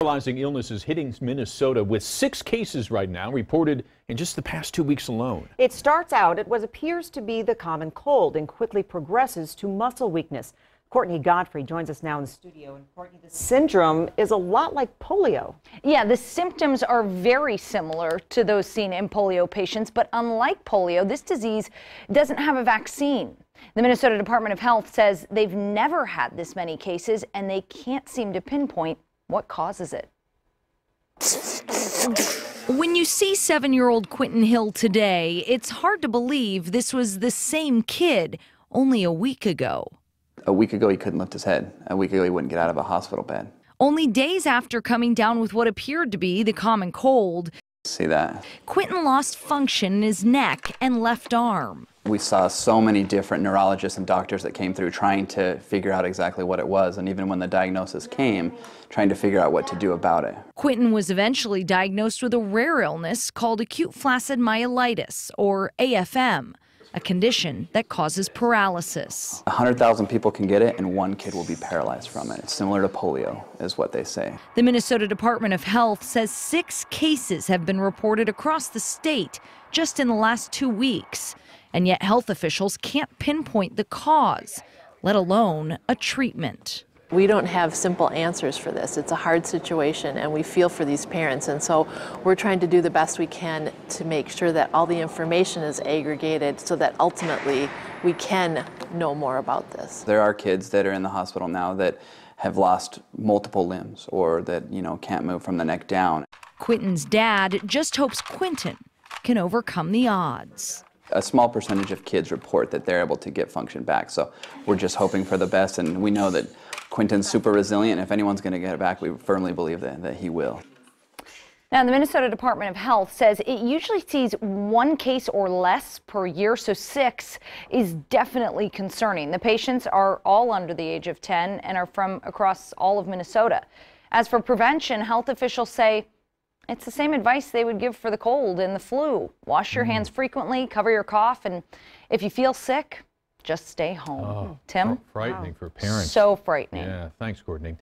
paralyzing illness is hitting Minnesota with 6 cases right now reported in just the past 2 weeks alone. It starts out at what appears to be the common cold and quickly progresses to muscle weakness. Courtney Godfrey joins us now in the studio. And Courtney, the syndrome is a lot like polio. Yeah, the symptoms are very similar to those seen in polio patients, but unlike polio, this disease doesn't have a vaccine. The Minnesota Department of Health says they've never had this many cases, and they can't seem to pinpoint what causes it. When you see 7-year-old Quentin Hill today, it's hard to believe this was the same kid only a week ago. A week ago, he couldn't lift his head. A week ago, he wouldn't get out of a hospital bed. Only days after coming down with what appeared to be the common cold, See that? Quentin lost function in his neck and left arm. We saw so many different neurologists and doctors that came through trying to figure out exactly what it was. And even when the diagnosis came, trying to figure out what to do about it. Quentin was eventually diagnosed with a rare illness called acute flaccid myelitis, or AFM, a condition that causes paralysis. 100,000 people can get it, and 1 kid will be paralyzed from it. It's similar to polio, is what they say. The Minnesota Department of Health says 6 cases have been reported across the state just in the last 2 weeks. And yet health officials can't pinpoint the cause, let alone a treatment. We don't have simple answers for this. It's a hard situation, and we feel for these parents. And so we're trying to do the best we can to make sure that all the information is aggregated so that ultimately we can know more about this. There are kids that are in the hospital now that have lost multiple limbs or that, can't move from the neck down. Quentin's dad just hopes Quentin can overcome the odds. A small percentage of kids report that they're able to get function back. So we're just hoping for the best, and we know that Quentin's super resilient. If anyone's going to get it back, we firmly believe that he will. Now, the Minnesota Department of Health says it usually sees 1 case or less per year, so 6 is definitely concerning. The patients are all under the age of 10 and are from across all of Minnesota. As for prevention, health officials say it's the same advice they would give for the cold and the flu. Wash your hands frequently, cover your cough, and if you feel sick, just stay home. Oh, Tim? frightening for parents. So frightening. Yeah, thanks, Courtney.